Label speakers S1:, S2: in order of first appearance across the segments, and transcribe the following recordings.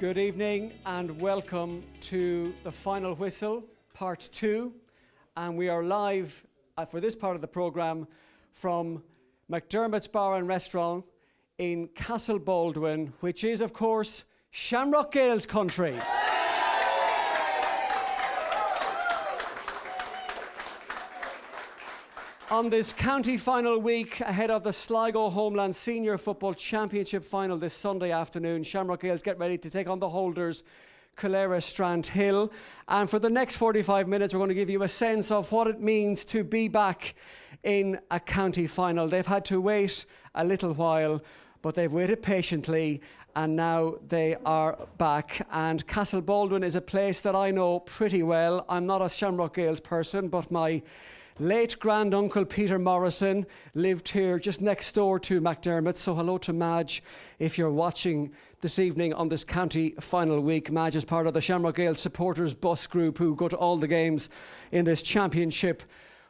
S1: Good evening and welcome to the Final Whistle, Part 2. And we are live for this part of the programme from McDermott's Bar and Restaurant in Castle Baldwin, which is, of course, Shamrock Gaels country. On this county final week ahead of the Sligo Homeland Senior Football Championship final this Sunday afternoon, Shamrock Gaels get ready to take on the holders, Calera Strandhill. And for the next 45 minutes, we're going to give you a sense of what it means to be back in a county final. They've had to wait a little while, but they've waited patiently, and now they are back. And Castle Baldwin is a place that I know pretty well. I'm not a Shamrock Gaels person, but my late granduncle Peter Morrison lived here just next door to McDermott. So hello to Madge if you're watching this evening on this county final week. Madge is part of the Shamrock Gaels supporters bus group who go to all the games in this championship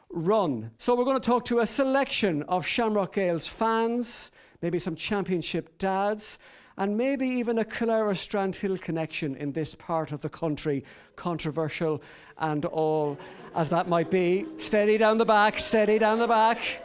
S1: run. So we're going to talk to a selection of Shamrock Gaels fans, maybe some championship dads, and maybe even a Calera Strandhill connection in this part of the country, controversial and all as that might be. Steady down the back, steady down the back.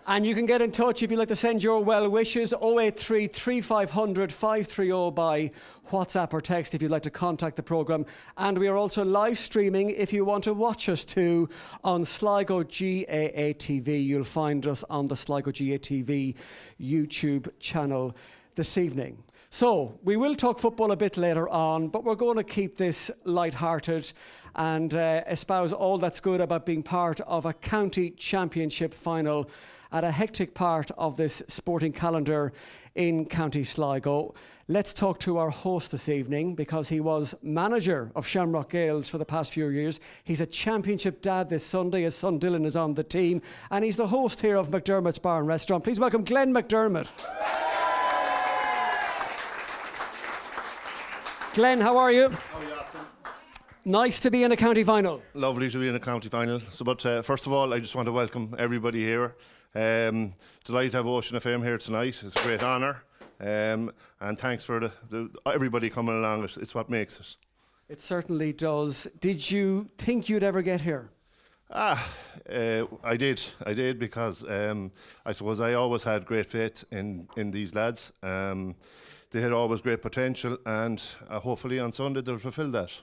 S1: And you can get in touch if you'd like to send your well wishes, 083 3500 530 by WhatsApp or text if you'd like to contact the programme. And we are also live streaming if you want to watch us too on Sligo GAA TV. You'll find us on the Sligo GAA TV YouTube channel this evening. So we will talk football a bit later on, but we're going to keep this light-hearted and espouse all that's good about being part of a county championship final at a hectic part of this sporting calendar in County Sligo. Let's talk to our host this evening because he was manager of Shamrock Gaels for the past few years. He's a championship dad this Sunday. His son Dylan is on the team, and he's the host here of McDermott's Bar and Restaurant. Please welcome Glenn McDermott. Glenn, how are you?
S2: How are you, Austin?
S1: Nice to be in a county final.
S2: Lovely to be in a county final. So, but first of all, I just want to welcome everybody here. Delighted to have Ocean FM here tonight. It's a great honour. And thanks for everybody coming along. It's what makes it.
S1: It certainly does. Did you think you'd ever get here?
S2: I did because I suppose I always had great faith in these lads. They had always great potential, and hopefully on Sunday they'll fulfil that.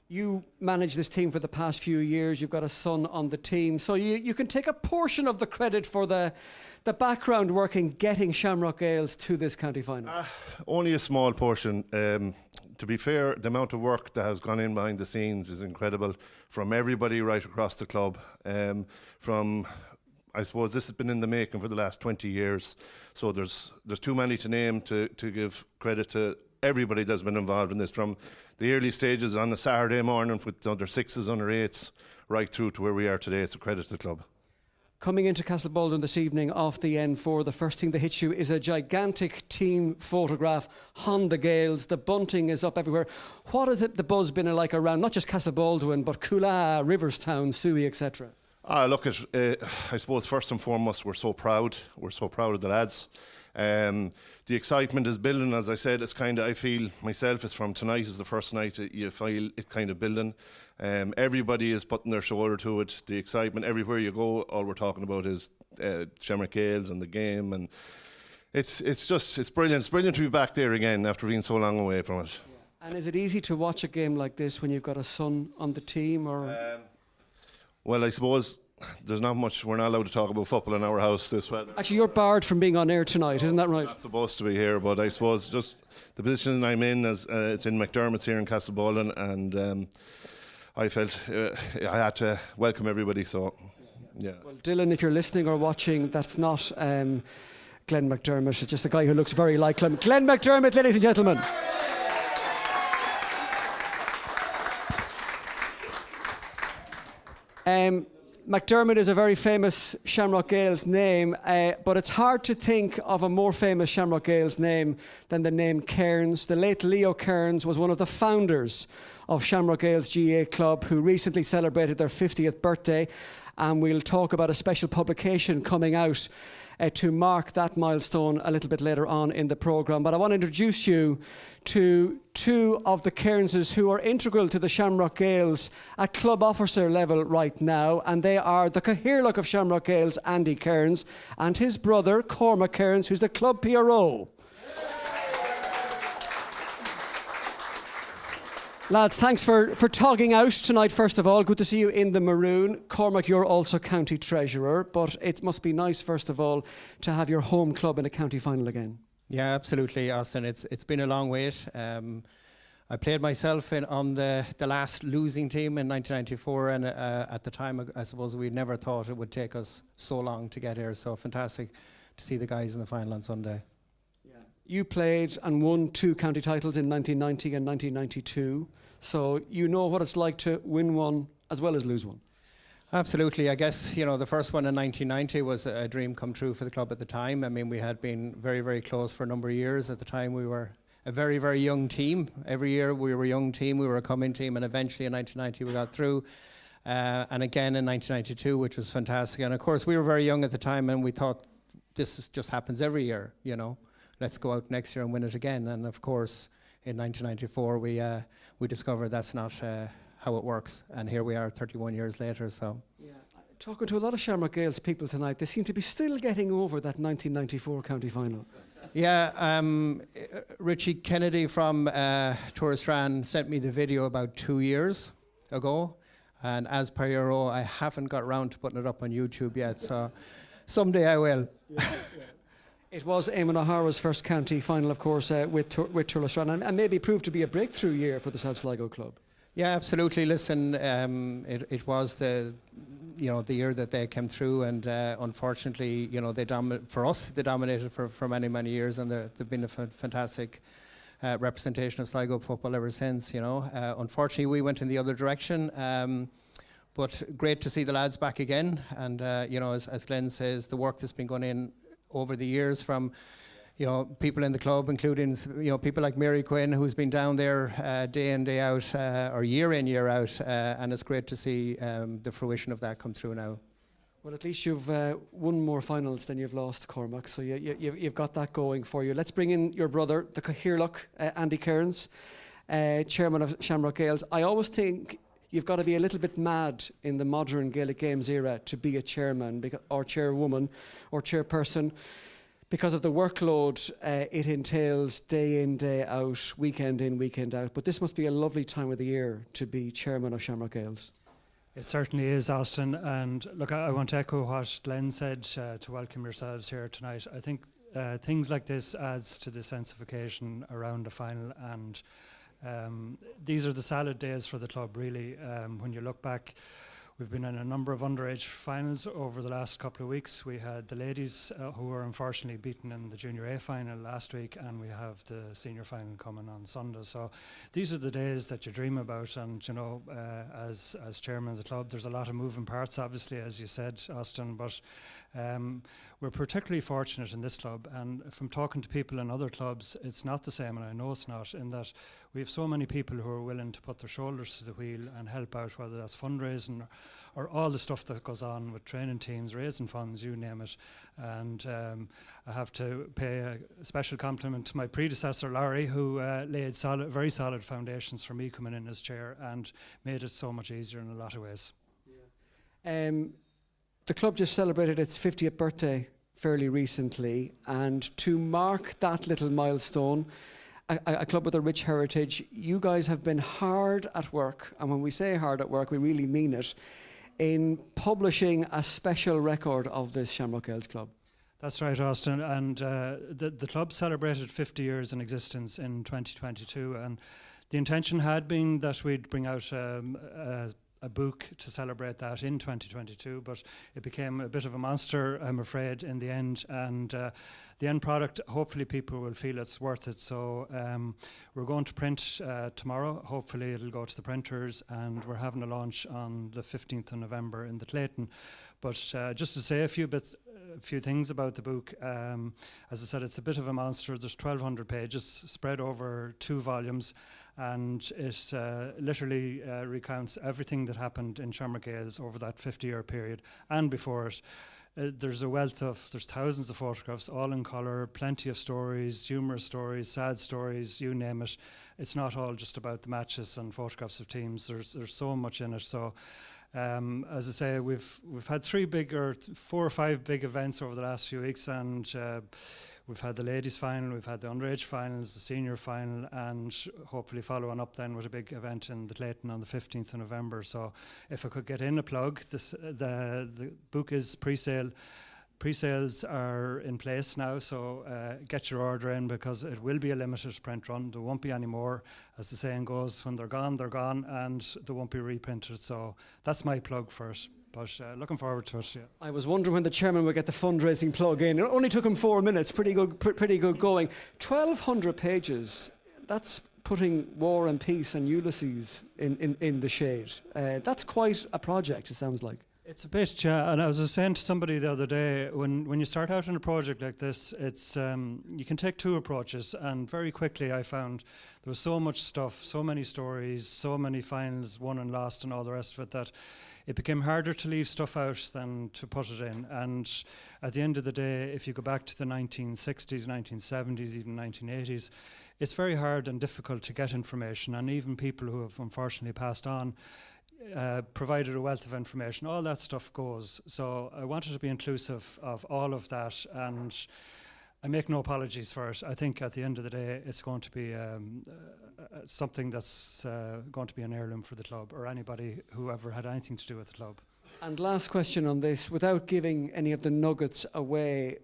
S1: You managed this team for the past few years. You've got a son on the team, so you can take a portion of the credit for the background work in getting Shamrock Gaels to this county final.
S2: Only a small portion. To be fair, the amount of work that has gone in behind the scenes is incredible from everybody right across the club. I suppose this has been in the making for the last 20 years. So there's too many to name to give credit to everybody that's been involved in this, from the early stages on a Saturday morning with under sixes, under eights, right through to where we are today. It's a credit to the club.
S1: Coming into Castle Baldwin this evening off the N4, the first thing that hits you is a gigantic team photograph on the Gaels. The bunting is up everywhere. What has the buzz been like around, not just Castle Baldwin, but Coolah, Riverstown, Suey, etc.?
S2: Look, I suppose first and foremost, we're so proud. We're so proud of the lads. The excitement is building, as I said. It's kind of, I feel myself, is from tonight is the first night you feel it kind of building. Everybody is putting their shoulder to it. The excitement everywhere you go, all we're talking about is Shamrock Gaels and the game, and it's brilliant. It's brilliant to be back there again after being so long away from it.
S1: And is it easy to watch a game like this when you've got a son on the team, or?
S2: Well, I suppose there's not much. We're not allowed to talk about football in our house this weather.
S1: Actually, you're barred from being on air tonight, isn't that right?
S2: I'm not supposed to be here, but I suppose just the position I'm in, as it's in McDermott's here in Castle Baldwin, and I felt I had to welcome everybody. So, yeah.
S1: Well, Dylan, if you're listening or watching, that's not Glenn McDermott. It's just a guy who looks very like him. Glenn McDermott, ladies and gentlemen. McDermott is a very famous Shamrock Gaels name, but it's hard to think of a more famous Shamrock Gaels name than the name Cairns. The late Leo Cairns was one of the founders of Shamrock Gaels GAA Club, who recently celebrated their 50th birthday, and we'll talk about a special publication coming out to mark that milestone a little bit later on in the programme. But I want to introduce you to two of the Cairnses who are integral to the Shamrock Gaels at club officer level right now, and they are the Cathaoirleach of Shamrock Gaels, Andy Cairns, and his brother, Cormac Cairns, who's the club PRO. Lads, thanks for togging out tonight, first of all. Good to see you in the maroon. Cormac, you're also county treasurer, but it must be nice, first of all, to have your home club in a county final again.
S3: Yeah, absolutely, Austin. It's been a long wait. I played myself on the last losing team in 1994, and at the time, I suppose we never thought it would take us so long to get here. So fantastic to see the guys in the final on Sunday.
S1: You played and won 2 county titles in 1990 and 1992, so you know what it's like to win one as well as lose one.
S3: Absolutely. I guess, the first one in 1990 was a dream come true for the club at the time. I mean, we had been very, very close for a number of years. At the time, we were a very, very young team. Every year we were a young team, we were a coming team, and eventually in 1990 we got through. And again in 1992, which was fantastic. And of course, we were very young at the time, and we thought this just happens every year, Let's go out next year and win it again. And of course, in 1994, we discovered that's not how it works. And here we are 31 years later. So,
S1: talking to a lot of Shamrock Gaels people tonight, they seem to be still getting over that 1994 county final.
S3: Yeah, Richie Kennedy from Touristran sent me the video about 2 years ago. And as per your role, I haven't got around to putting it up on YouTube yet. So someday I will.
S1: It was Eamon O'Hara's first county final, of course, with Touristran, and maybe proved to be a breakthrough year for the South Sligo club. Yeah,
S3: absolutely. Listen, it was the year that they came through, and unfortunately, for us, they dominated for many, many years, and they've been a fantastic representation of Sligo football ever since. Unfortunately, we went in the other direction. But great to see the lads back again, and as Glenn says, the work that's been going in over the years from people in the club, including people like Mary Quinn, who's been down there day in, day out, or year in, year out, and it's great to see the fruition of that come through now.
S1: Well, at least you've won more finals than you've lost, Cormac, so you've got that going for you. Let's bring in your brother, the Cathaoirleach, Andy Cairns, chairman of Shamrock Gaels. I always think you've got to be a little bit mad in the modern Gaelic Games era to be a chairman or chairwoman or chairperson, because of the workload it entails day in, day out, weekend in, weekend out. But this must be a lovely time of the year to be chairman of Shamrock Gaels.
S4: It certainly is, Austin. And look, I want to echo what Glenn said to welcome yourselves here tonight. I think things like this adds to the sense of occasion around the final, and these are the salad days for the club, really. When you look back, we've been in a number of underage finals over the last couple of weeks. We had the ladies who were unfortunately beaten in the Junior A final last week, and we have the senior final coming on Sunday. So these are the days that you dream about, and as chairman of the club, there's a lot of moving parts, obviously, as you said, Austin, but we're particularly fortunate in this club, and from talking to people in other clubs, it's not the same, and I know it's not, in that we have so many people who are willing to put their shoulders to the wheel and help out, whether that's fundraising or all the stuff that goes on with training teams, raising funds, you name it. And I have to pay a special compliment to my predecessor, Larry, who laid very solid foundations for me coming in as chair and made it so much easier in a lot of ways.
S1: Yeah. The club just celebrated its 50th birthday fairly recently, and to mark that little milestone, a club with a rich heritage, you guys have been hard at work, and when we say hard at work, we really mean it, in publishing a special record of this Shamrock Gaels club.
S4: That's right, Austin, and the club celebrated 50 years in existence in 2022, and the intention had been that we'd bring out a book to celebrate that in 2022, but it became a bit of a monster, I'm afraid, in the end, and the end product, hopefully people will feel it's worth it. So we're going to print tomorrow. Hopefully it'll go to the printers, and we're having a launch on the 15th of November in the Clayton. But just to say a few things about the book, as I said, it's a bit of a monster. There's 1,200 pages spread over 2 volumes, and it literally recounts everything that happened in Shamrock Gaels over that 50-year period and before it. there's thousands of photographs, all in colour, plenty of stories, humorous stories, sad stories, you name it. It's not all just about the matches and photographs of teams. There's so much in it. So, as I say, we've had 4 or 5 big events over the last few weeks, and we've had the ladies' final, we've had the underage finals, the senior final, and hopefully following up then with a big event in the Clayton on the 15th of November. So if I could get in a plug, the book is pre-sale. Pre-sales are in place now, so get your order in, because it will be a limited print run. There won't be any more. As the saying goes, when they're gone, and they won't be reprinted. So that's my plug for it. But looking forward to it. Yeah.
S1: I was wondering when the chairman would get the fundraising plug in. It only took him 4 minutes. Pretty good going. 1,200 pages. That's putting War and Peace and Ulysses in the shade. That's quite a project, it sounds like.
S4: It's a bit, yeah. And I was saying to somebody the other day, when you start out in a project like this, it's you can take 2 approaches. And very quickly I found there was so much stuff, so many stories, so many finals won and lost and all the rest of it, that it became harder to leave stuff out than to put it in. And at the end of the day, if you go back to the 1960s, 1970s, even 1980s, it's very hard and difficult to get information. And even people who have unfortunately passed on provided a wealth of information. All that stuff goes. So I wanted to be inclusive of all of that, and I make no apologies for it. I think at the end of the day, it's going to be something that's going to be an heirloom for the club, or anybody who ever had anything to do with the club.
S1: And last question on this, without giving any of the nuggets away,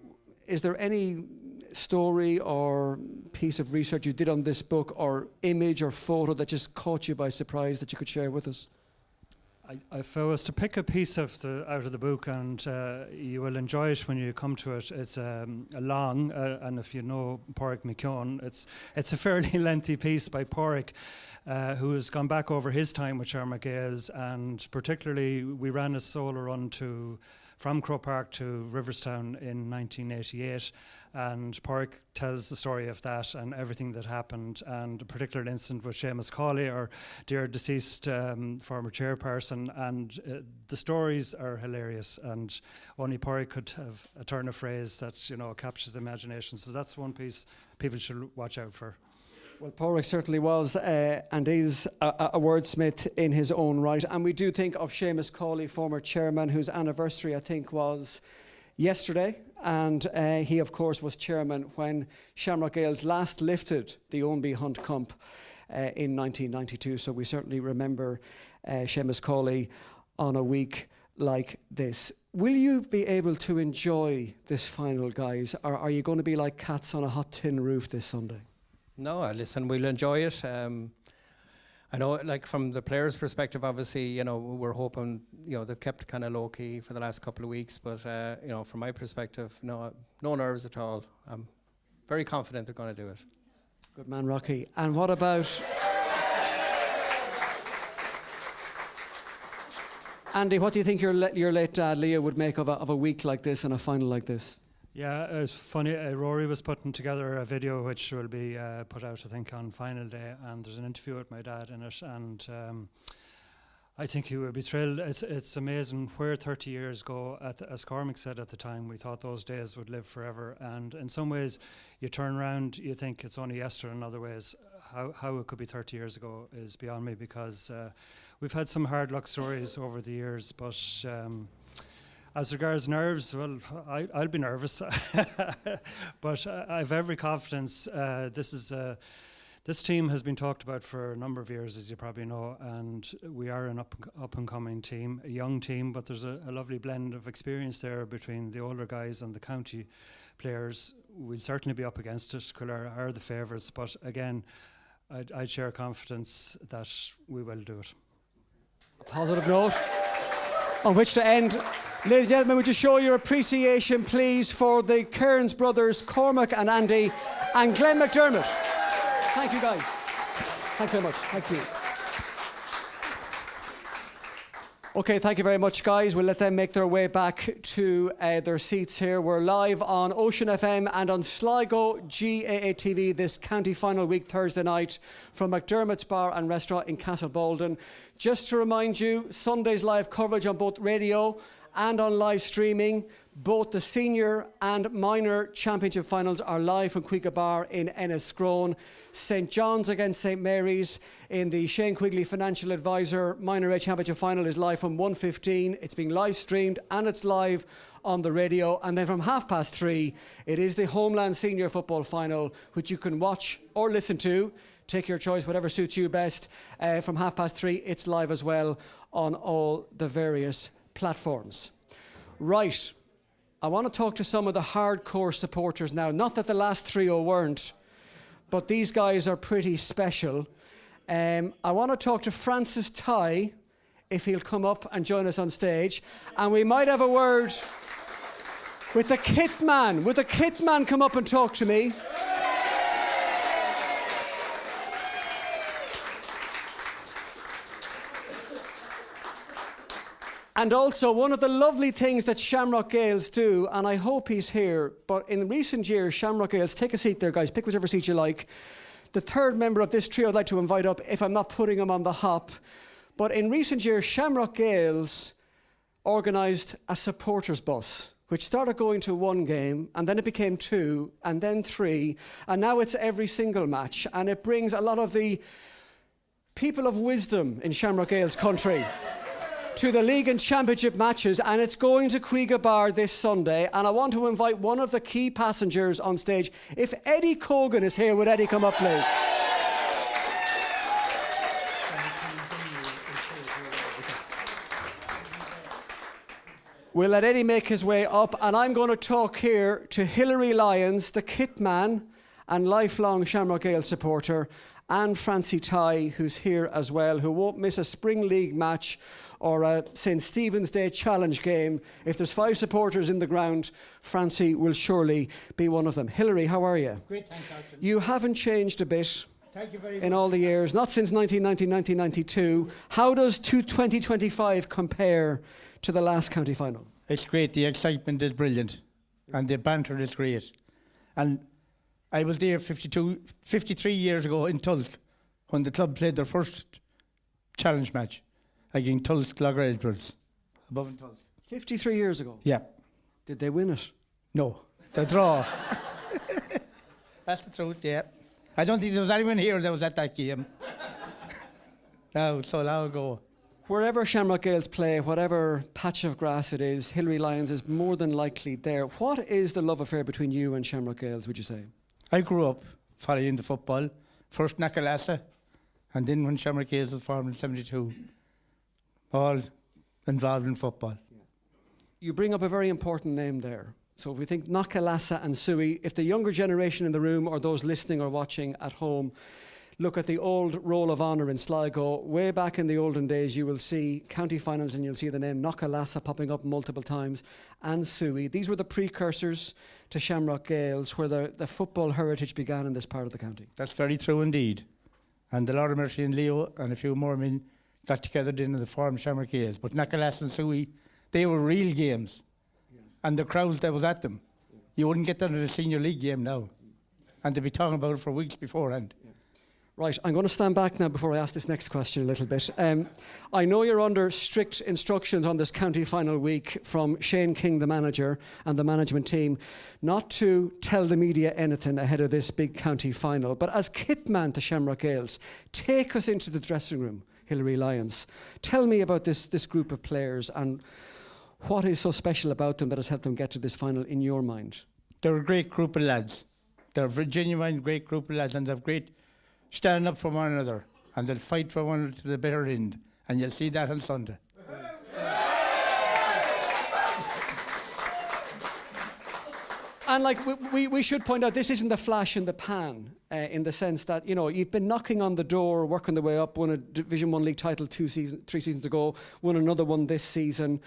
S1: is there any story or piece of research you did on this book, or image or photo that just caught you by surprise that you could share with us?
S4: If I was to pick a piece out of the book, and you will enjoy it when you come to it, it's long, and if you know Pádraig McKeown, it's a fairly lengthy piece by Pádraig, who has gone back over his time with Shamrock Gales, and particularly we ran a solo run from Croke Park to Riverstown in 1988, and Pádraig tells the story of that and everything that happened, and a particular incident with Seamus Cawley, our dear deceased former chairperson, and the stories are hilarious, and only Pádraig could have a turn of phrase that, you know, captures the imagination. So that's one piece people should watch out for.
S1: Well, Pádraig certainly was and is a wordsmith in his own right. And we do think of Seamus Cawley, former chairman, whose anniversary, I think, was yesterday. And he, of course, was chairman when Shamrock Gales last lifted the Ownby Hunt Cup in 1992. So we certainly remember Seamus Cawley on a week like this. Will you be able to enjoy this final, guys? Or are you going to be like cats on a hot tin roof this Sunday?
S3: No, listen, we'll enjoy it. I know, like, from the players' perspective, obviously, you know, we're hoping, you know, they've kept kind of low key for the last couple of weeks, but you know, from my perspective, no nerves at all. I'm very confident they're going to do it.
S1: Good man, Rocky. And what about Andy? What do you think your late dad Leo would make of a week like this and a final like this?
S4: Yeah, it's funny. Rory was putting together a video which will be put out, I think, on final day, and there's an interview with my dad in it, and I think he would be thrilled. It's amazing where 30 years go. As Cormac said at the time, we thought those days would live forever, and in some ways, you turn around, you think it's only yesterday. In other ways, how it could be 30 years ago is beyond me, because we've had some hard luck stories over the years, but as regards nerves, well, I'll be nervous, but I have every confidence. This team has been talked about for a number of years, as you probably know, and we are an up-and-coming team, a young team, but there's a lovely blend of experience there between the older guys and the county players. We'll certainly be up against it. Kildare are the favourites, but again, I'd share confidence that we will do it.
S1: A positive note on which to end. Ladies and gentlemen, would you show your appreciation, please, for the Cairns brothers, Cormac and Andy, and Glenn McDermott. Thank you, guys. Thanks very much. Thank you. Okay, thank you very much, guys. We'll let them make their way back to their seats here. We're live on Ocean FM and on Sligo GAA TV this county final week, Thursday night, from McDermott's Bar and Restaurant in Castlebolden. Just to remind you, Sunday's live coverage on both radio and on live streaming. Both the senior and minor championship finals are live from Cuica Bar in Enniscrone. St John's against St Mary's in the Shane Quigley Financial Advisor Minor A Championship Final is live from 1:15. It's being live streamed and it's live on the radio. And then from 3:30, it is the Homeland Senior Football Final, which you can watch or listen to. Take your choice, whatever suits you best. From 3:30, it's live as well on all the various platforms. Right. I want to talk to some of the hardcore supporters now. Not that the last trio weren't, but these guys are pretty special. I want to talk to Francis Tighe, if he'll come up and join us on stage. And we might have a word with the kit man. Would the kit man come up and talk to me? And also, one of the lovely things that Shamrock Gaels do, and I hope he's here, but in recent years, Shamrock Gaels, take a seat there, guys, pick whichever seat you like. The third member of this trio I'd like to invite up, if I'm not putting him on the hop. But in recent years, Shamrock Gaels organised a supporters bus, which started going to one game, and then it became two, and then three, and now it's every single match, and it brings a lot of the people of wisdom in Shamrock Gaels country to the league and championship matches, and it's going to Cuica Bar this Sunday. And I want to invite one of the key passengers on stage. If Eddie Cogan is here, would Eddie come up, please? We'll let Eddie make his way up, and I'm going to talk here to Hilary Lyons, the kit man and lifelong Shamrock Gaels supporter, and Francie Tighe, who's here as well, who won't miss a Spring League match or a St Stephen's Day Challenge game. If there's 5 supporters in the ground, Francie will surely be one of them. Hilary, how are you?
S5: Great, thanks, Austin.
S1: You haven't changed a bit.
S5: Thank you very much.
S1: In all the years, not since 1990, 1992. How does 2025 compare to the last county final?
S5: It's great. The excitement is brilliant, and the banter is great. And I was there 53 years ago in Tulsk when the club played their first challenge match against Tulsk Clogher above in Tulsk.
S1: 53 years ago?
S5: Yeah.
S1: Did they win it?
S5: No, the draw. That's the truth, yeah. I don't think there was anyone here that was at that game. No, so long ago.
S1: Wherever Shamrock Gaels play, whatever patch of grass it is, Hilary Lyons is more than likely there. What is the love affair between you and Shamrock Gaels, would you say?
S5: I grew up following the football. First Nakalasa, and then when Shamrock Gaels was formed in 72. All involved in football.
S1: You bring up a very important name there. So if we think Nakalasa and Suey, if the younger generation in the room or those listening or watching at home look at the old Roll of Honour in Sligo, way back in the olden days, you will see county finals and you'll see the name Nakalasa popping up multiple times, and Suey. These were the precursors to Shamrock Gaels, where the football heritage began in this part of the county.
S5: That's very true indeed. And the Lord of Mercy and Leo and a few more men got together then in the form Shamrock Gaels. But Nakalasa and Suey, they were real games. Yeah. And the crowds that was at them. Yeah. You wouldn't get that in a senior league game now. And they'd be talking about it for weeks beforehand. Yeah.
S1: Right, I'm going to stand back now before I ask this next question a little bit. I know you're under strict instructions on this county final week from Shane King, the manager, and the management team, not to tell the media anything ahead of this big county final. But as kit man to Shamrock Gaels, take us into the dressing room, Hilary Lyons. Tell me about this group of players and what is so special about them that has helped them get to this final in your mind?
S5: They're a great group of lads. They're a genuine great group of lads, and they're great standing up for one another, and they'll fight for one to the bitter end, and you'll see that on Sunday.
S1: And like we should point out, this isn't the flash in the pan, in the sense that, you know, you've been knocking on the door, working the way up, won a Division 1 league title 3 seasons ago, won another one this season,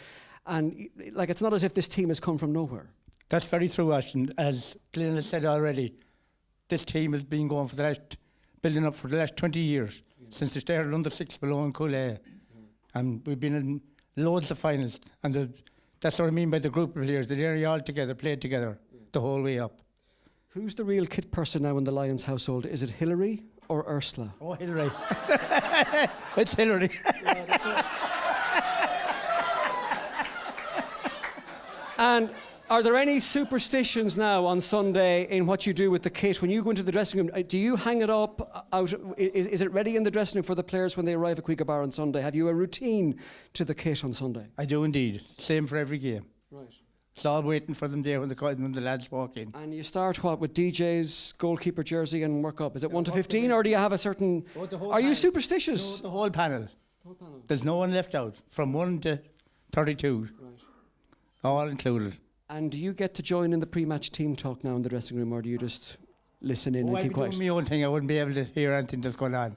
S1: and like it's not as if this team has come from nowhere.
S5: That's very true, Ashton. As Glenn has said already, this team has been going for the last, building up for the last 20 years, since they started under 6 below in Cooley. And we've been in loads of finals, and that's what I mean by the group of players. They're all together, played together the whole way up.
S1: Who's the real kit person now in the Lions household? Is it Hilary or Ursula?
S5: Oh, Hilary. It's Hilary.
S1: And Are there any superstitions now on Sunday in what you do with the kit? When you go into the dressing room, do you hang it up out? Is it ready in the dressing room for the players when they arrive at Bar on Sunday? Have you a routine to the kit on Sunday?
S5: I do indeed. Same for every game.
S1: Right.
S5: It's all waiting for them there when the lads walk in.
S1: And you start what, with DJ's goalkeeper jersey and work up? Is it 1 to 15 or do you have a certain... Are you superstitious?
S5: No, the whole panel. There's no one left out. From 1 to 32.
S1: Right.
S5: All included.
S1: And do you get to join in the pre-match team talk now in the dressing room, or do you just listen in and keep quiet?
S5: I'd be doing my own thing. I wouldn't be able to hear anything that's going on.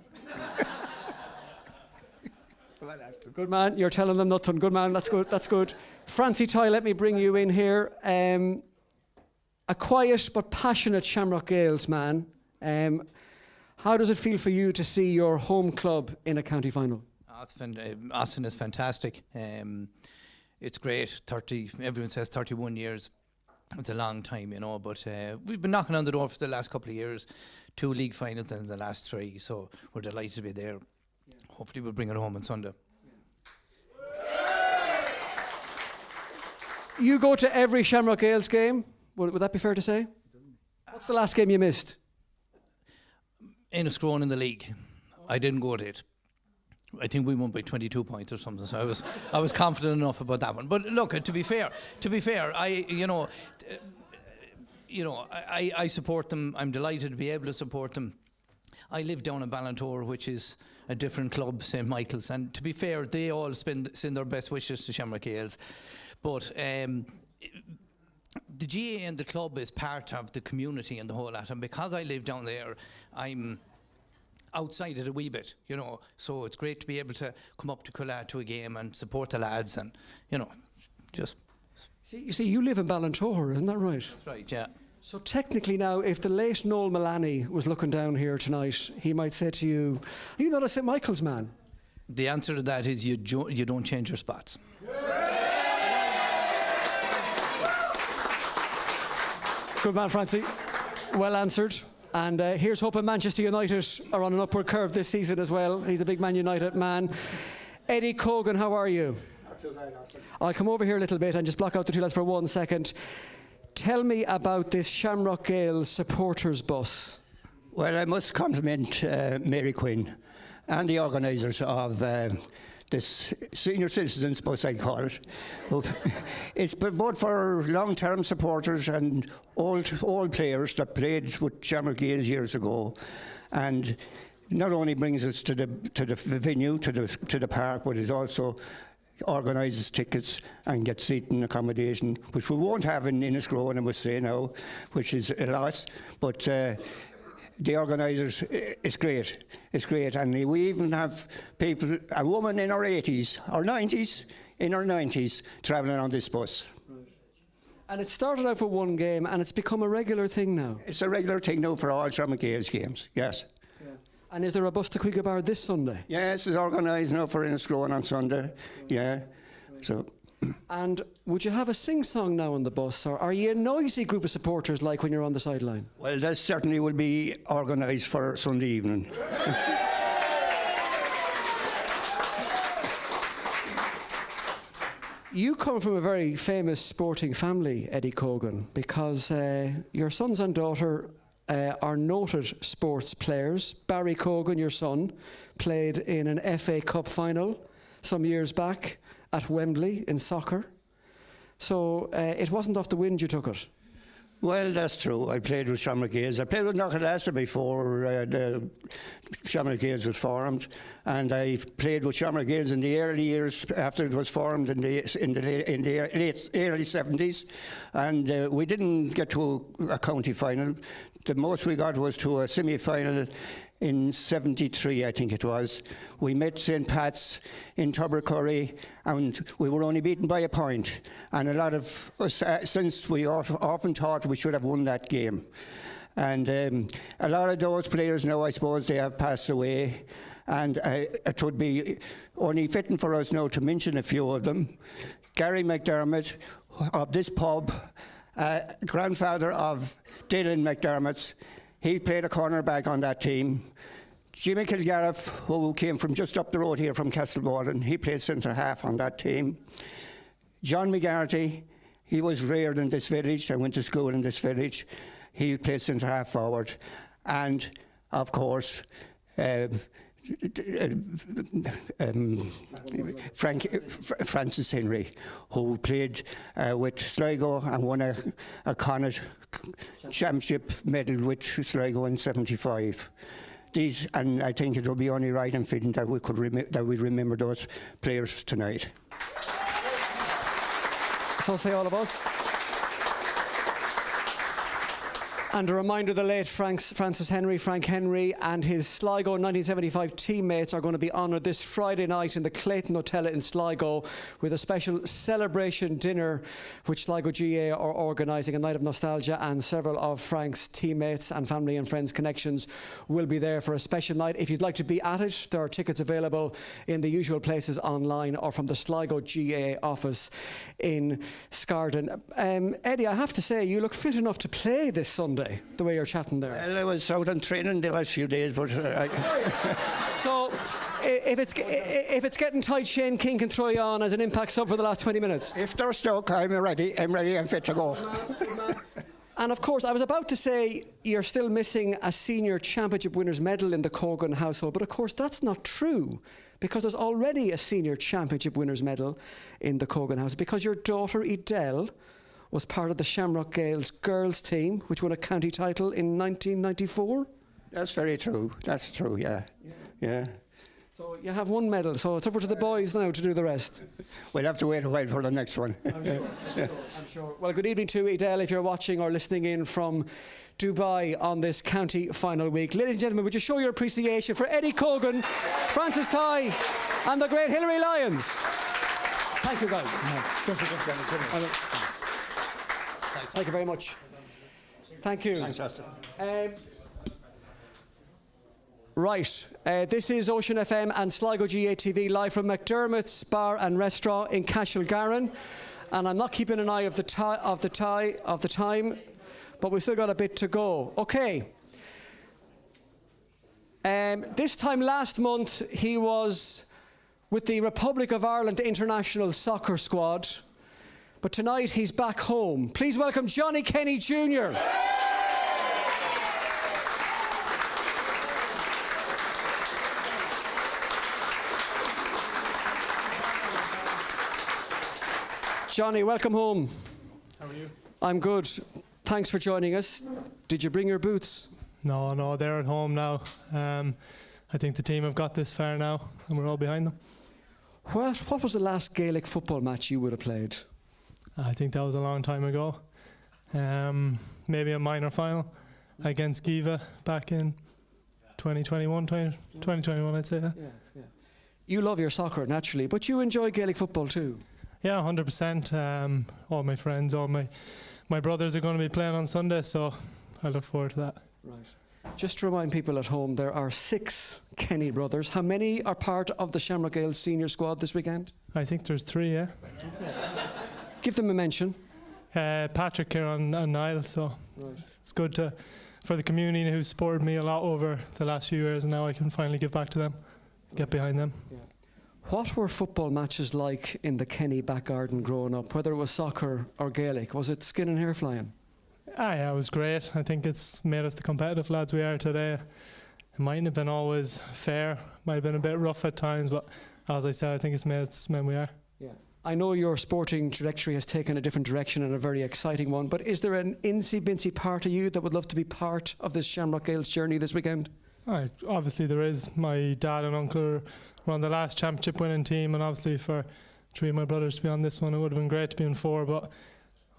S1: Good man, you're telling them nothing. Good man, that's good, that's good. Francie Ty, let me bring you in here. A quiet but passionate Shamrock Gales man. How does it feel for you to see your home club in a county final?
S6: Austin is fantastic. It's great. Everyone says 31 years. It's a long time, you know, but we've been knocking on the door for the last couple of years. 2 league finals in the last 3, so we're delighted to be there. Yeah. Hopefully we'll bring it home on Sunday.
S1: You go to every Shamrock Gales game, would that be fair to say? What's the last game you missed?
S6: Enniscrone in the league. I didn't go to it. I think we won by 22 points or something, so I was confident enough about that one. But look, to be fair, I support them. I'm delighted to be able to support them. I live down in Ballantor, which is a different club, St Michael's, and to be fair, they all send their best wishes to Shamrock Gales. But the GA and the club is part of the community and the whole lot, and because I live down there, I'm outside it a wee bit, you know, so it's great to be able to come up to Culla to a game and support the lads, and you know, just
S1: you see you live in Ballantor, isn't that right?
S6: That's right, yeah.
S1: So technically now, if the late Noel Mullaney was looking down here tonight, he might say to you, are you not a St Michael's man?
S6: The answer to that is you don't change your spots.
S1: Good man, Francie. Well answered. And here's hoping Manchester United are on an upward curve this season as well. He's a big Man United man. Eddie Cogan, how are you?
S7: Not too bad, Austin.
S1: I'll come over here a little bit and just block out the two lads for 1 second. Tell me about this Shamrock Gales supporters bus.
S7: Well, I must compliment Mary Quinn and the organisers of this senior citizens bus, I call it. It's both for long-term supporters and old players that played with Shamrock Gales years ago, and not only brings us to the venue, to the park, but it also organises tickets and gets seating accommodation, which we won't have in Enniscrone, I must say now, which is a loss, but the organisers, it's great. It's great. And we even have people, a woman in her 80s, or 90s, in her 90s, travelling on this bus.
S1: Right. And it started out for 1 game, and it's become a regular thing now.
S7: It's a regular thing now for all Shamrock Gales games, yes.
S1: Yeah. And is there a bus to Bar this Sunday?
S7: Yes, it's organised now for Enniscrone on Sunday, yeah. So.
S1: And would you have a sing-song now on the bus, or are you a noisy group of supporters like when you're on the sideline?
S7: Well, that certainly will be organised for Sunday evening.
S1: You come from a very famous sporting family, Eddie Cogan, because your sons and daughter are noted sports players. Barry Cogan, your son, played in an FA Cup final some years back at Wembley in soccer. So it wasn't off the wind you took it.
S7: Well, that's true. I played with Shamrock Gales. I played with Knockalassar before the Shamrock Gales was formed, and I played with Shamrock Gales in the early years after it was formed in the late early 70s, and we didn't get to a county final. The most we got was to a semi-final in 73, I think it was. We met St Pat's in Tubbercurry, and we were only beaten by a point. And a lot of us, since we often thought we should have won that game. And a lot of those players now, I suppose, they have passed away. And it would be only fitting for us now to mention a few of them. Gary McDermott of this pub, grandfather of Dylan McDermott. He played a cornerback on that team. Jimmy Kilgariff, who came from just up the road here from Castlebowden, he played centre half on that team. John McGarty He was reared in this village. I went to school in this village. He played centre half forward, and of course. Francis Henry, who played with Sligo and won a Connacht championship medal with Sligo in '75. These, and I think it would be only right and fitting that we remember those players tonight.
S1: So say all of us. And a reminder, the late Frank Henry, and his Sligo 1975 teammates are going to be honoured this Friday night in the Clayton Hotel in Sligo with a special celebration dinner which Sligo GA are organising, a night of nostalgia, and several of Frank's teammates and family and friends connections will be there for a special night. If you'd like to be at it, there are tickets available in the usual places online or from the Sligo GA office in Scarden. Eddie, I have to say, you look fit enough to play this Sunday. The way you're chatting there.
S7: Well, I was out on training the last few days, but
S1: So, if it's getting tight, Shane King can throw you on as an impact sub for the last 20 minutes.
S7: if they're stuck, I'm ready. I'm fit to go.
S1: And of course, I was about to say you're still missing a senior championship winners medal in the Cogan household, but of course that's not true, because there's already a senior championship winners medal in the Cogan house, because your daughter Edel was part of the Shamrock Gales girls team, which won a county title in 1994.
S7: That's very true. That's true, yeah.
S1: So you have one medal, so it's over to the boys now to do the rest.
S7: We'll have to wait a while for the next one.
S1: I'm sure. Well, good evening to Edel if you're watching or listening in from Dubai on this county final week. Ladies and gentlemen, would you show your appreciation for Eddie Cogan, Francis Tighe and the great Hillary Lyons. Thank you, guys. Thank you very much. Thank you.
S7: Thanks, Aston.
S1: Right, this is Ocean FM and Sligo GA TV live from McDermott's Bar and Restaurant in Cashilgarran, and I'm not keeping an eye of the time, but we've still got a bit to go. Okay. This time last month he was with the Republic of Ireland international soccer squad. But tonight he's back home. Please welcome Johnny Kenny Jr. Johnny, welcome home.
S8: How are you?
S1: I'm good. Thanks for joining us. Did you bring your boots?
S8: No, they're at home now. I think the team have got this far now, and we're all behind them.
S1: What was the last Gaelic football match you would have played?
S8: I think that was a long time ago. Maybe a minor final against Giva back in 2021, I'd say.
S1: Yeah. You love your soccer, naturally, but you enjoy Gaelic football too.
S8: Yeah, 100%. All my friends, all my brothers are going to be playing on Sunday, so I look forward to that.
S1: Right. Just to remind people at home, there are 6 Kenny brothers. How many are part of the Shamrock Gales senior squad this weekend?
S8: I think there's 3, yeah.
S1: Give them a mention.
S8: Patrick here and Niall, so it's good for the community who's supported me a lot over the last few years, and now I can finally give back to them, get behind them.
S1: Yeah. What were football matches like in the Kenny back garden growing up, whether it was soccer or Gaelic? Was it skin and hair flying?
S8: Yeah, it was great. I think it's made us the competitive lads we are today. It mightn't have been always fair, might have been a bit rough at times, but as I said, I think it's made us the men we are.
S1: Yeah. I know your sporting trajectory has taken a different direction and a very exciting one, but is there an incy-bincy part of you that would love to be part of this Shamrock Gales journey this weekend?
S8: Obviously there is. My dad and uncle were on the last championship winning team, and obviously for 3 of my brothers to be on this one, it would have been great to be in 4, but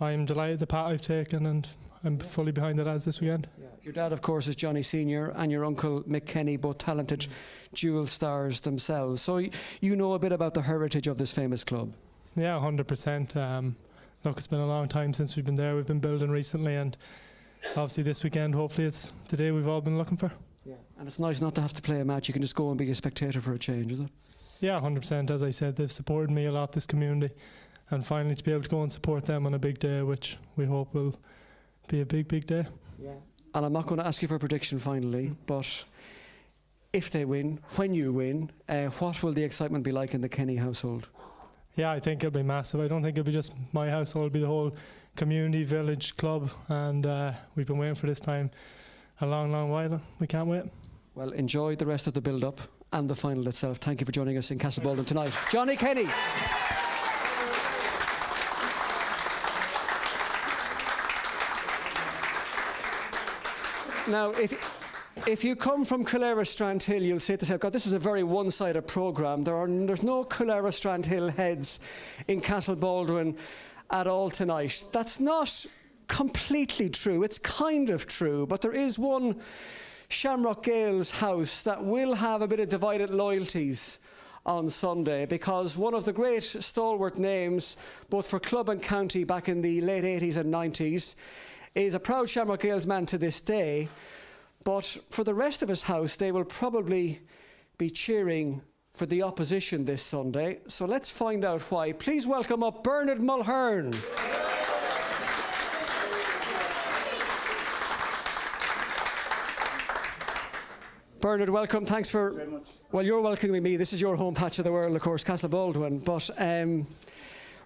S8: I'm delighted the path I've taken, and I'm fully behind the lads this weekend.
S1: Yeah. Your dad, of course, is Johnny Senior, and your uncle Mick Kenny, both talented dual stars themselves. So you know a bit about the heritage of this famous club.
S8: Yeah, 100%. Look, it's been a long time since we've been there. We've been building recently, and obviously this weekend, hopefully it's the day we've all been looking for.
S1: Yeah. And it's nice not to have to play a match. You can just go and be a spectator for a change, is it?
S8: Yeah, 100%. As I said, they've supported me a lot, this community, and finally to be able to go and support them on a big day, which we hope will be a big, big day.
S1: Yeah. And I'm not going to ask you for a prediction finally, but if they win, when you win, what will the excitement be like in the Kenny household?
S8: Yeah, I think it'll be massive. I don't think it'll be just my household, it'll be the whole community, village, club, and we've been waiting for this time a long, long while. We can't wait.
S1: Well, enjoy the rest of the build-up and the final itself. Thank you for joining us in Castle Baldwin tonight. Johnny Kenny. Now, if you come from Kildare Strandhill, you'll say to yourself, God, this is a very one-sided programme. There's no Kildare Strandhill heads in Castle Baldwin at all tonight. That's not completely true. It's kind of true, but there is one Shamrock Gaels house that will have a bit of divided loyalties on Sunday, because one of the great stalwart names, both for club and county back in the late 80s and 90s, is a proud Shamrock Gaels man to this day. But for the rest of his house, they will probably be cheering for the opposition this Sunday. So let's find out why. Please welcome up Bernard Mulhern. Bernard, welcome. Thanks for...
S5: Very much.
S1: Well, you're welcoming me. This is your home patch of the world, of course, Castle Baldwin. But,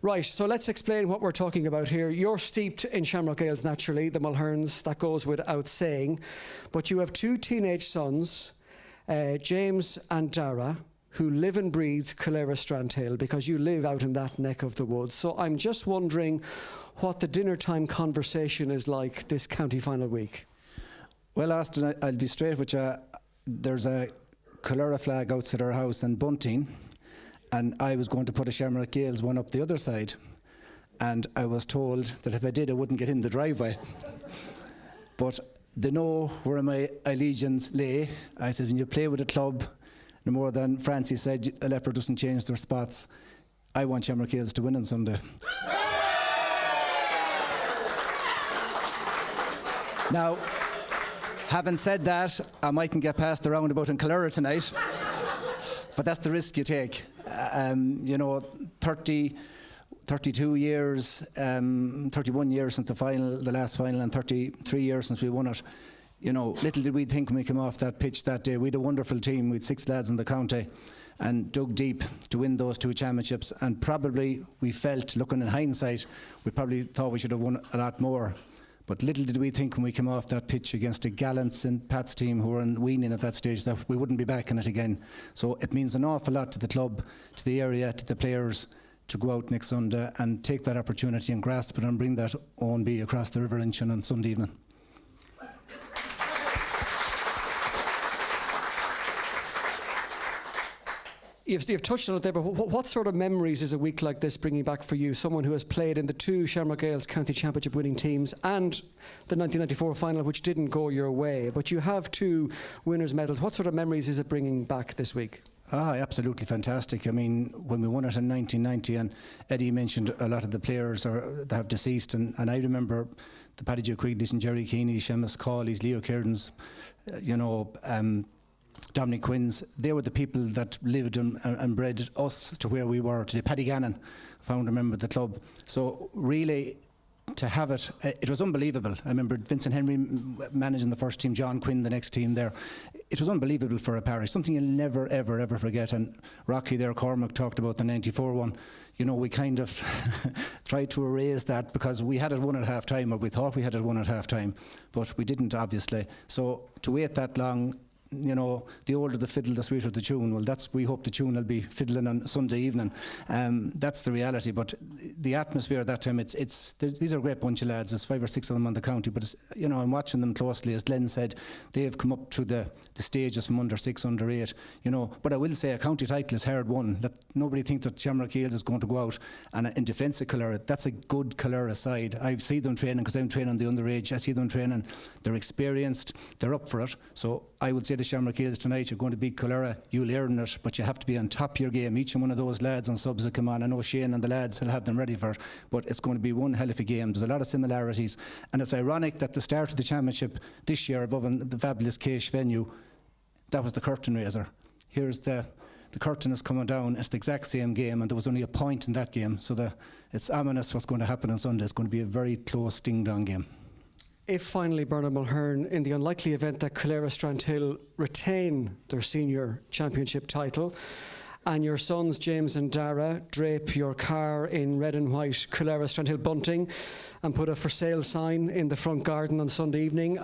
S1: right, so let's explain what we're talking about here. You're steeped in Shamrock Gaels, naturally, the Mulherns, that goes without saying. But you have two teenage sons, James and Dara, who live and breathe Kildare Strandhill, because you live out in that neck of the woods. So I'm just wondering what the dinner time conversation is like this county final week.
S9: Well, Austin, I'll be straight with you. There's a Kildare flag outside our house in Bunting, and I was going to put a Shamrock Gaels one up the other side, and I was told that if I did, I wouldn't get in the driveway. But they know where my allegiance lay. I said, when you play with a club, no more than Francis said, a leopard doesn't change their spots. I want Shamrock Gaels to win on Sunday. Now, having said that, I mightn't get past the roundabout in Kildare tonight, but that's the risk you take. 32 years, 31 years since the last final, and 33 years since we won it. You know, little did we think when we came off that pitch that day. We had a wonderful team. We had 6 lads in the county and dug deep to win those 2 championships. And probably we felt, looking in hindsight, we probably thought we should have won a lot more. But little did we think when we came off that pitch against a gallant St. Pat's team who were in weaning at that stage that we wouldn't be back in it again. So it means an awful lot to the club, to the area, to the players, to go out next Sunday and take that opportunity and grasp it and bring that ONB across the River Inchin on Sunday evening.
S1: You've touched on it there, but what sort of memories is a week like this bringing back for you? Someone who has played in the 2 Shamrock Gaels County Championship winning teams and the 1994 final, which didn't go your way, but you have 2 winners' medals. What sort of memories is it bringing back this week?
S9: Absolutely fantastic. I mean, when we won it in 1990, and Eddie mentioned a lot of the players that have deceased, and I remember the Paddy Joe Quigley's and Jerry Keeney, Seamus Cawley's, Leo Kieran's, Dominic Quinn's. They were the people that lived and bred us to where we were today. Paddy Gannon, founder member of the club. So really, to have it, it was unbelievable. I remember Vincent Henry managing the first team, John Quinn the next team there. It was unbelievable for a parish, something you'll never, ever, ever forget. And Rocky there, Cormac, talked about the 94 one. You know, we kind of tried to erase that because we had it won at half time, or we thought we had it won at half time, but we didn't, obviously. So to wait that long, you know, the older the fiddle, the sweeter the tune. Well, we hope the tune will be fiddling on Sunday evening. That's the reality. But the atmosphere at that time, these are a great bunch of lads. There's 5 or 6 of them on the county. But I'm watching them closely. As Glenn said, they've come up through the stages from under 6, under 8. But I will say a county title is hard won. That nobody thinks that Shamrock Gaels is going to go out and in defence of Kildare. That's a good Kildare side. I see them training because I'm training the underage. I see them training. They're experienced. They're up for it. So I would say the Shamrock Gaels tonight, you're going to beat Kildare, you'll earn it, but you have to be on top of your game. Each one of those lads and subs that come on, I know Shane and the lads will have them ready for it, but it's going to be one hell of a game. There's a lot of similarities, and it's ironic that the start of the championship this year above in the fabulous Caish venue, that was the curtain raiser. Here's the curtain is coming down. It's the exact same game, and there was only a point in that game, so it's ominous what's going to happen on Sunday. It's going to be a very close ding-dong game.
S1: If finally Bernard Mulhern, in the unlikely event that Kildare Strandhill retain their senior championship title, and your sons, James and Dara, drape your car in red and white Calera Strandhill bunting and put a for sale sign in the front garden on Sunday evening.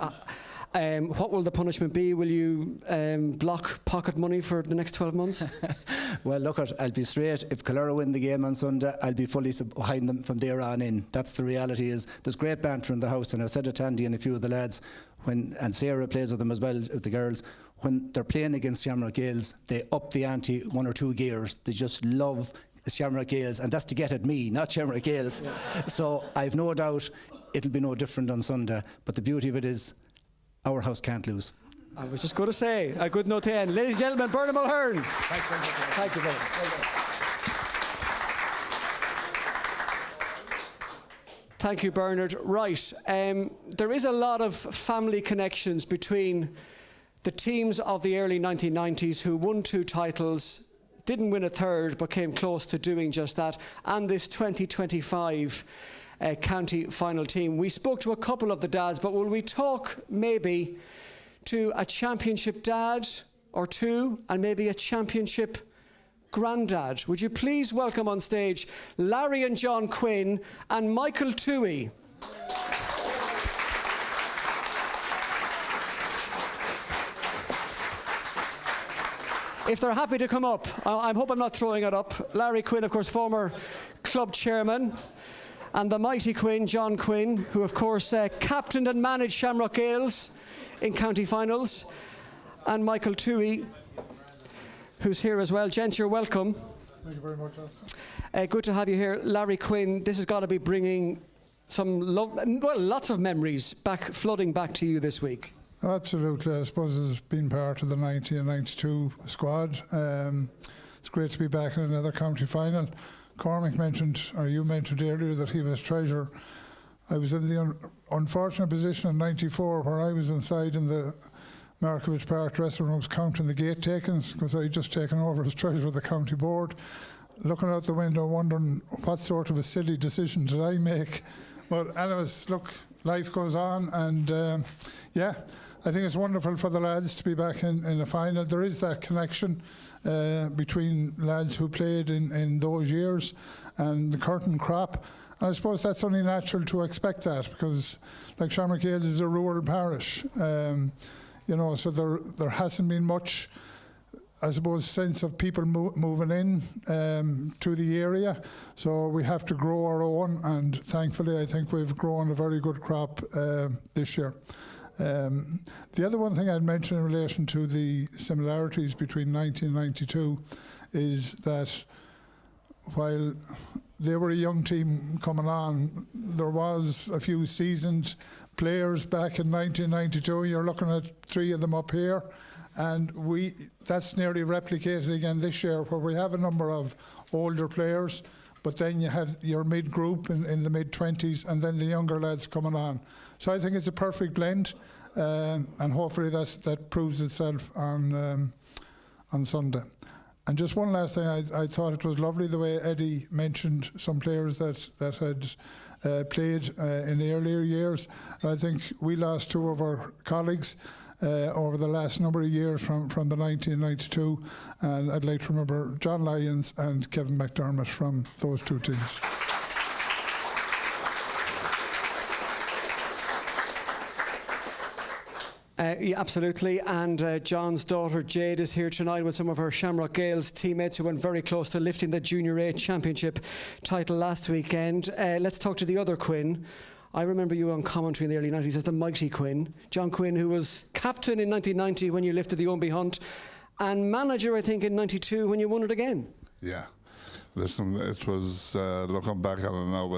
S1: What will the punishment be? Will you block pocket money for the next 12 months?
S9: Well, look, I'll be straight. If Calera win the game on Sunday, I'll be fully behind them from there on in. That's the reality. Is there's great banter in the house, and I've said it to Andy and a few of the lads, and Sarah plays with them as well, with the girls. When they're playing against Shamrock Gales, they up the ante 1 or 2 gears. They just love Shamrock Gales, and that's to get at me, not Shamrock Gales. Yeah. So I've no doubt it'll be no different on Sunday. But the beauty of it is, our house can't lose.
S1: I was just going to say, a good note to end. Ladies and gentlemen, Bernard Mulhern. Thank you very much. Thank you, Bernard. Right, there is a lot of family connections between the teams of the early 1990s who won 2 titles, didn't win a third, but came close to doing just that, and this 2025 county final team. We spoke to a couple of the dads, but will we talk maybe to a championship dad or two and maybe a championship granddad? Would you please welcome on stage Larry and John Quinn and Michael Toohey. If they're happy to come up, I hope I'm not throwing it up. Larry Quinn, of course, former club chairman, and the mighty Quinn, John Quinn, who of course captained and managed Shamrock Gales in county finals, and Michael Toohey, who's here as well. Gents, you're welcome.
S10: Thank you very much, Austin.
S1: Good to have you here. Larry Quinn, this has got to be bringing some lots of memories flooding back to you this week.
S10: Absolutely. I suppose it's been part of the 90 and 92 squad. It's great to be back in another county final. Cormac mentioned, or you mentioned earlier, that he was treasurer. I was in the unfortunate position in 94 where I was inside in the Markovich Park dressing rooms counting the gate takings, because I had just taken over as treasurer of the county board, looking out the window wondering what sort of a silly decision did I make. But anyways, look, life goes on, and yeah, I think it's wonderful for the lads to be back in a final. There is that connection between lads who played in those years and the curtain crop. And I suppose that's only natural to expect that, because like Shamrock Gales is a rural parish, you know, so there hasn't been much, I suppose, sense of people moving in to the area. So we have to grow our own, and thankfully I think we've grown a very good crop this year. The other one thing I'd mention in relation to the similarities between 1992 is that while they were a young team coming on, there was a few seasoned players back in 1992. You're looking at 3 of them up here, and that's nearly replicated again this year, where we have a number of older players, but then you have your mid-group in the mid-20s, and then the younger lads coming on. So I think it's a perfect blend, and hopefully that proves itself on Sunday. And just one last thing, I thought it was lovely the way Eddie mentioned some players that had played in the earlier years. And I think we lost 2 of our colleagues over the last number of years from the 1992, and I'd like to remember John Lyons and Kevin McDermott from those 2 teams.
S1: Yeah, absolutely, and John's daughter Jade is here tonight with some of her Shamrock Gales teammates who went very close to lifting the Junior A Championship title last weekend. Let's talk to the other Quinn. I remember you on commentary in the early 90s as the mighty Quinn. John Quinn, who was captain in 1990 when you lifted the Ownby Hunt, and manager, I think, in 92 when you won it again.
S11: Yeah. Listen, it was, looking back at it now,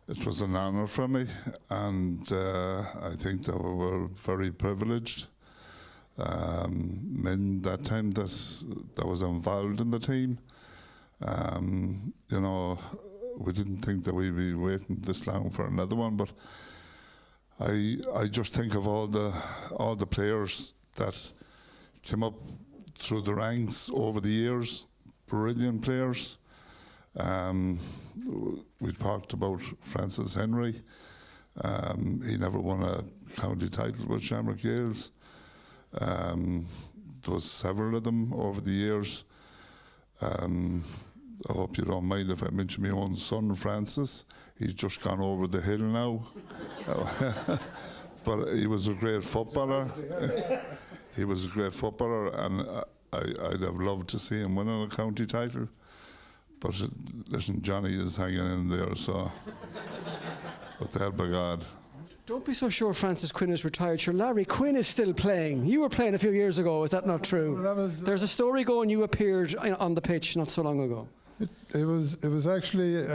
S11: it was an honour for me, and I think that we were very privileged. Men that time that was involved in the team, you know, we didn't think that we'd be waiting this long for another one, but I just think of all the players that came up through the ranks over the years, brilliant players. We talked about Francis Henry. He never won a county title with Shamrock Gales. there was several of them over the years. I hope you don't mind if I mention my own son, Francis. He's just gone over the hill now. But he was a great footballer. He was a great footballer, and I'd have loved to see him winning a county title. But listen, Johnny is hanging in there, so with the help of God.
S1: Don't be so sure Francis Quinn is retired. Sure, Larry Quinn is still playing. You were playing a few years ago, is that not true?
S10: Well,
S1: There's a story going, you appeared on the pitch not so long ago.
S10: It was actually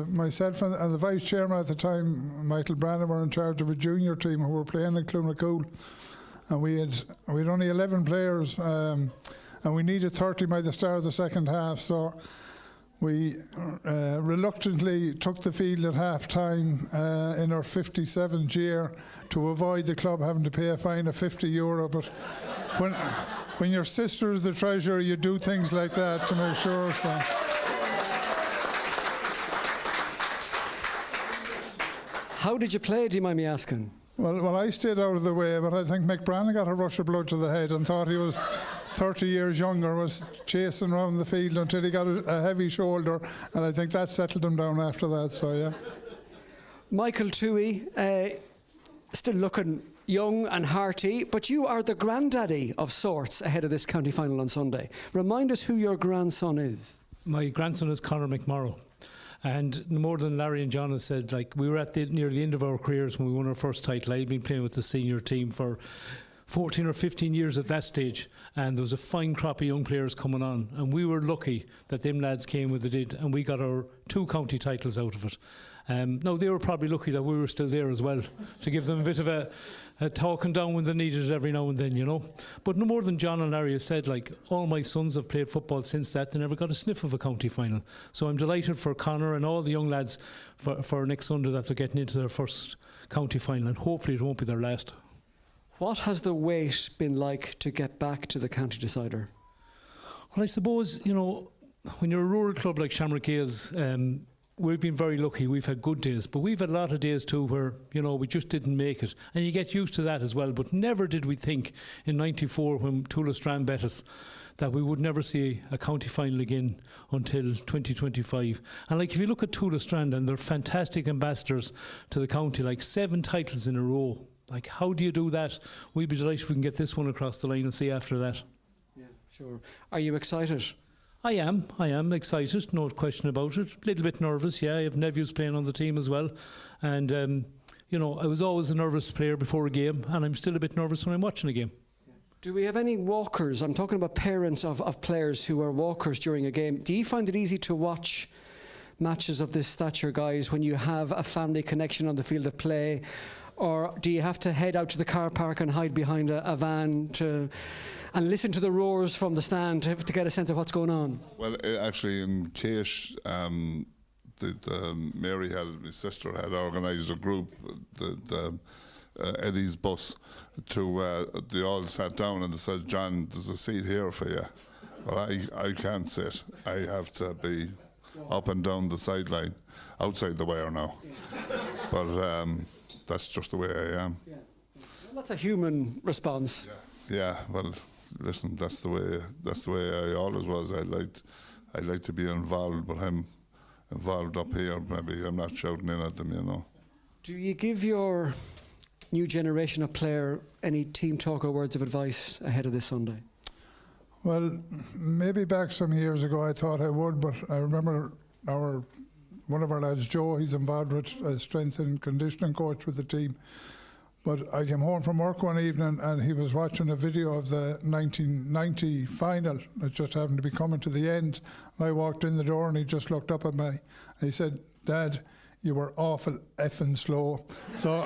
S10: myself and the vice chairman at the time, Michael Brannan, were in charge of a junior team who were playing in Clonacooll, and we had only 11 players, and we needed 30 by the start of the second half. So we reluctantly took the field at half time in our 57th year to avoid the club having to pay a fine of €50. But when your sister is the treasurer, you do things like that to make sure. So.
S1: How did you play, do you mind me asking?
S10: Well, I stayed out of the way, but I think Mick Brannan got a rush of blood to the head and thought he was 30 years younger, was chasing around the field until he got a heavy shoulder, and I think that settled him down after that, so yeah.
S1: Michael Toohey, still looking young and hearty, but you are the granddaddy of sorts ahead of this county final on Sunday. Remind us who your grandson is.
S12: My grandson is Conor McMorrow. And more than Larry and John has said, like, we were at near the end of our careers when we won our first title. I'd been playing with the senior team for 14 or 15 years at that stage, and there was a fine crop of young players coming on, and we were lucky that them lads came when they did, and we got our 2 county titles out of it. No, they were probably lucky that we were still there as well, to give them a bit of a talking down when they needed it every now and then, you know. But no more than John and Larry have said, like, all my sons have played football since that. They never got a sniff of a county final. So I'm delighted for Conor and all the young lads for next Sunday that they're getting into their first county final, and hopefully it won't be their last.
S1: What has the wait been like to get back to the county decider?
S12: Well, I suppose, you know, when you're a rural club like Shamrock Gales, we've been very lucky. We've had good days, but we've had a lot of days too where, you know, we just didn't make it, and you get used to that as well. But never did we think in '94 when Tula Strand bet us that we would never see a county final again until 2025. And like, if you look at Tula Strand, and they're fantastic ambassadors to the county, like 7 titles in a row. Like, how do you do that? We'd be delighted if we can get this one across the line and see after that.
S1: Yeah, sure. Are you excited?
S12: I am excited, no question about it. A little bit nervous, yeah. I have nephews playing on the team as well. And, you know, I was always a nervous player before a game, and I'm still a bit nervous when I'm watching a game.
S1: Do we have any walkers? I'm talking about parents of players who are walkers during a game. Do you find it easy to watch matches of this stature, guys, when you have a family connection on the field of play? Or do you have to head out to the car park and hide behind a van and listen to the roars from the stand to get a sense of what's going on?
S11: Well, actually, in Case, Mary my sister had organised a group, Eddie's bus, they all sat down and they said, "John, there's a seat here for you." But I can't sit. I have to be up and down the sideline, outside the wire now. But that's just the way I am.
S1: Yeah. Well, that's a human response.
S11: Yeah. Well, listen, that's the way I always was. I like to be involved, but I'm involved up here. Maybe I'm not shouting in at them, you know.
S1: Do you give your new generation of player any team talk or words of advice ahead of this Sunday?
S10: Well, maybe back some years ago I thought I would, but I remember one of our lads, Joe, he's involved with a strength and conditioning coach with the team. But I came home from work one evening and he was watching a video of the 1990 final. It just happened to be coming to the end. And I walked in the door and he just looked up at me. And he said, "Dad, you were awful effing slow." So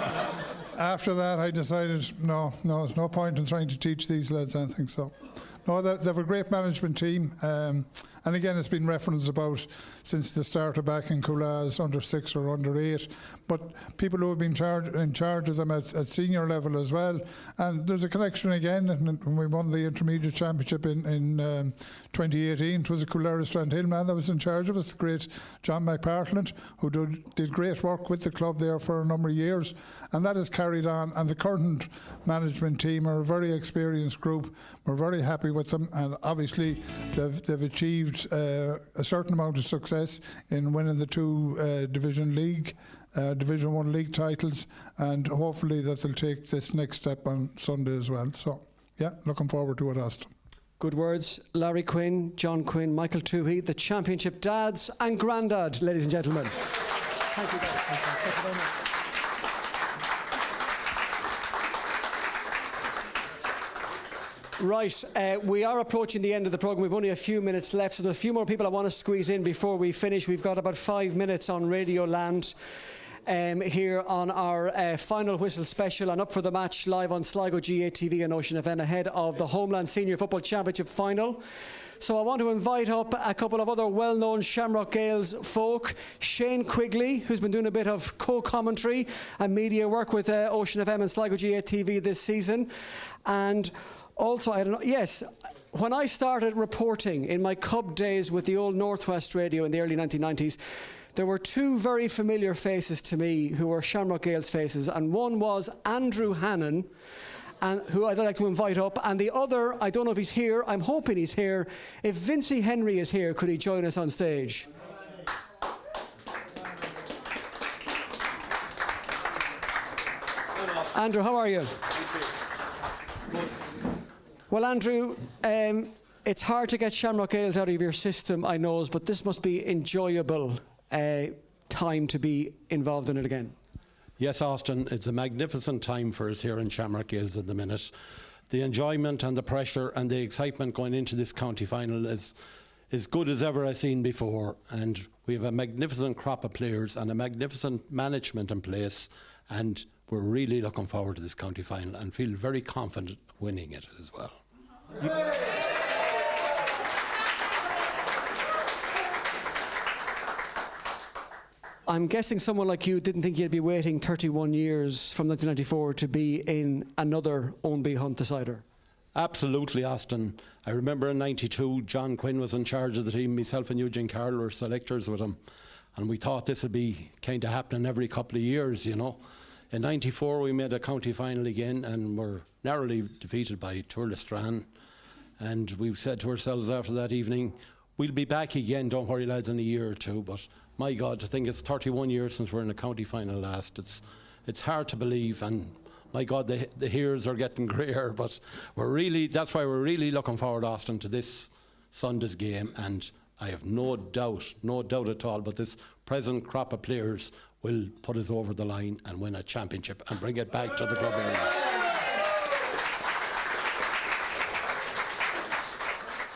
S10: after that I decided, no, there's no point in trying to teach these lads anything. So no, they have a great management team, and And again, it's been referenced about since the started back in Coolaz, under 6 or under 8, but people who have been in charge of them at senior level as well. And there's a connection again, and when we won the intermediate championship in 2018, it was a Coolera Strandhill man that was in charge of us, the great John McPartland, who did great work with the club there for a number of years, and that has carried on. And the current management team are a very experienced group. We're very happy with them, and obviously they've achieved a certain amount of success in winning the 2 Division 1 league titles, and hopefully that they'll take this next step on Sunday as well. So yeah, looking forward to it, Austin.
S1: Good words, Larry Quinn, John Quinn, Michael Toohey, the championship dads and grandad, ladies and gentlemen. Thank you guys. Thank you very much. Right, we are approaching the end of the programme. We've only a few minutes left, so there's a few more people I want to squeeze in before we finish. We've got about 5 minutes on Radio Land here on our final whistle special, and Up for the Match live on Sligo GA TV and Ocean FM ahead of the Homeland Senior Football Championship final. So I want to invite up a couple of other well-known Shamrock Gales folk. Shane Quigley, who's been doing a bit of co-commentary and media work with Ocean FM and Sligo GA TV this season. And also, I don't know, yes, when I started reporting in my Cub days with the old Northwest Radio in the early 1990s, there were 2 very familiar faces to me who were Shamrock Gales faces, and one was Andrew Hannon, who I'd like to invite up, and the other, I don't know if he's here, I'm hoping he's here. If Vincey Henry is here, could he join us on stage? Andrew, how are you? Well, Andrew, it's hard to get Shamrock Gales out of your system, I know, but this must be enjoyable time to be involved in it again.
S13: Yes, Austin, it's a magnificent time for us here in Shamrock Gales at the minute. The enjoyment and the pressure and the excitement going into this county final is as good as ever I've seen before, and we have a magnificent crop of players and a magnificent management in place, and we're really looking forward to this county final and feel very confident winning it as well.
S1: I'm guessing someone like you didn't think you'd be waiting 31 years from 1994 to be in another Ownby Hunt decider.
S13: Absolutely, Austin. I remember in '92, John Quinn was in charge of the team. Myself and Eugene Carroll were selectors with him, and we thought this would be kind of happening every couple of years, you know. In '94, we made a county final again, and were narrowly defeated by Tourlestrane. And we said to ourselves after that evening, we'll be back again, don't worry lads, in a year or two. But my God, to think it's 31 years since we're in a county final last, it's hard to believe. And my God, the hairs are getting greyer. But that's why we're really looking forward, Austin, to this Sunday's game. And I have no doubt at all, but this present crop of players will put us over the line and win a championship and bring it back to the club area.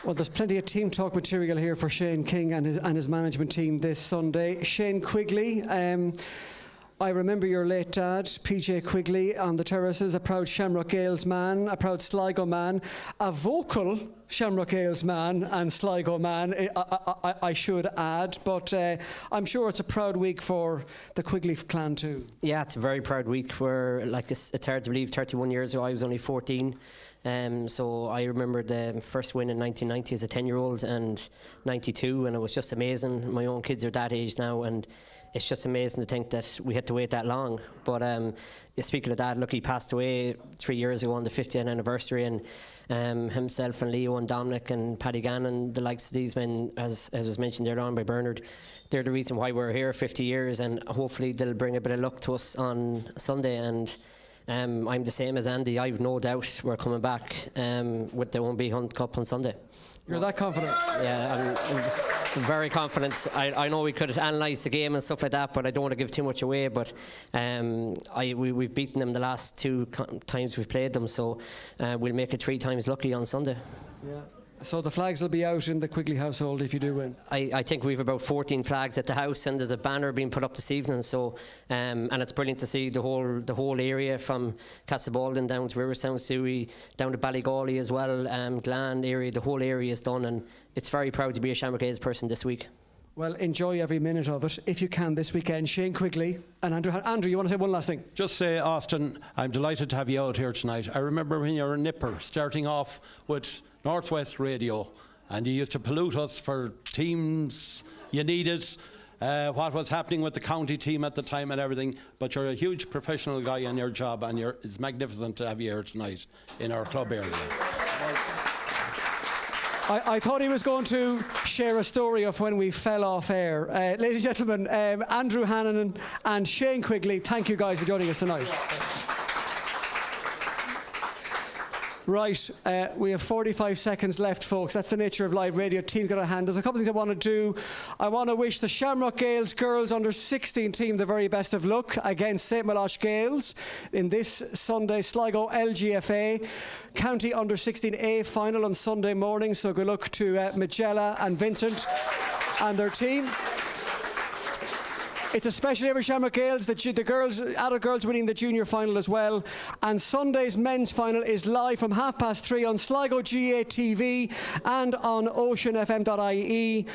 S1: Well, there's plenty of team talk material here for Shane King and his management team this Sunday. Shane Quigley, I remember your late dad, PJ Quigley, on the terraces, a proud Shamrock Gales man, a proud Sligo man, a vocal Shamrock Gales man and Sligo man, I should add. But I'm sure it's a proud week for the Quigley clan too.
S14: Yeah, it's a very proud week. It's hard to believe 31 years ago I was only 14. So I remember the first win in 1990 as a 10-year-old and 92, and it was just amazing. My own kids are that age now, and it's just amazing to think that we had to wait that long. But speaking of Dad, look, he passed away 3 years ago on the 50th anniversary, and himself and Leo and Dominic and Paddy Gannon, the likes of these men, as was mentioned there on by Bernard, they're the reason why we're here 50 years, and hopefully they'll bring a bit of luck to us on Sunday. And I'm the same as Andy. I've no doubt we're coming back with the Ownby Hunt Cup on Sunday.
S1: You're that confident?
S14: Yeah, I'm very confident. I know we could analyse the game and stuff like that, but I don't want to give too much away. But we've beaten them the last 2 times we've played them, so we'll make it 3 times lucky on Sunday.
S1: Yeah. So the flags will be out in the Quigley household if you do win.
S14: I think we've about 14 flags at the house, and there's a banner being put up this evening. So, and it's brilliant to see the whole area from Castlebalden down to Riverstown, Suey, down to Ballygawley as well, Glan area. The whole area is done, and it's very proud to be a Shamrock Gaels person this week.
S1: Well, enjoy every minute of it if you can this weekend. Shane Quigley and Andrew, you want to say one last thing?
S13: Just say, Austin, I'm delighted to have you out here tonight. I remember when you were a nipper, starting off with Northwest Radio, and you used to pollute us for teams you needed, what was happening with the county team at the time and everything. But you're a huge professional guy in your job, and it's magnificent to have you here tonight in our club area.
S1: I thought he was going to share a story of when we fell off air. Ladies and gentlemen, Andrew Hannon and Shane Quigley, thank you guys for joining us tonight. Right, we have 45 seconds left, folks. That's the nature of live radio. Team's got a hand. There's a couple of things I want to do. I want to wish the Shamrock Gaels girls under 16 team the very best of luck against St. Malosh Gaels in this Sunday Sligo LGFA County under 16A final on Sunday morning. So good luck to Magella and Vincent and their team. It's a special day for Shamrock Gaels. The girls, adult girls winning the junior final as well. And Sunday's men's final is live from 3:30 on Sligo GA TV and on oceanfm.ie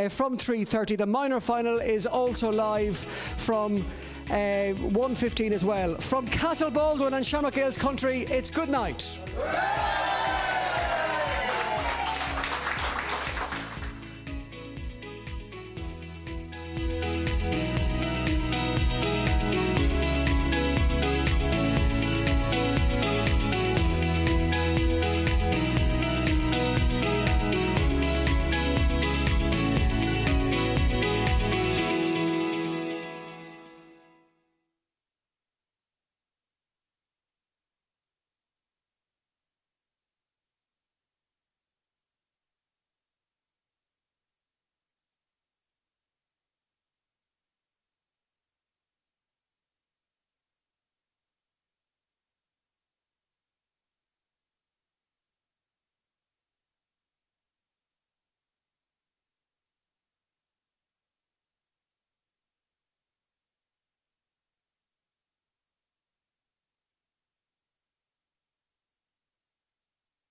S1: from 3:30. The minor final is also live from 1:15 as well. From Castlebalden and Shamrock Gaels country, it's good night.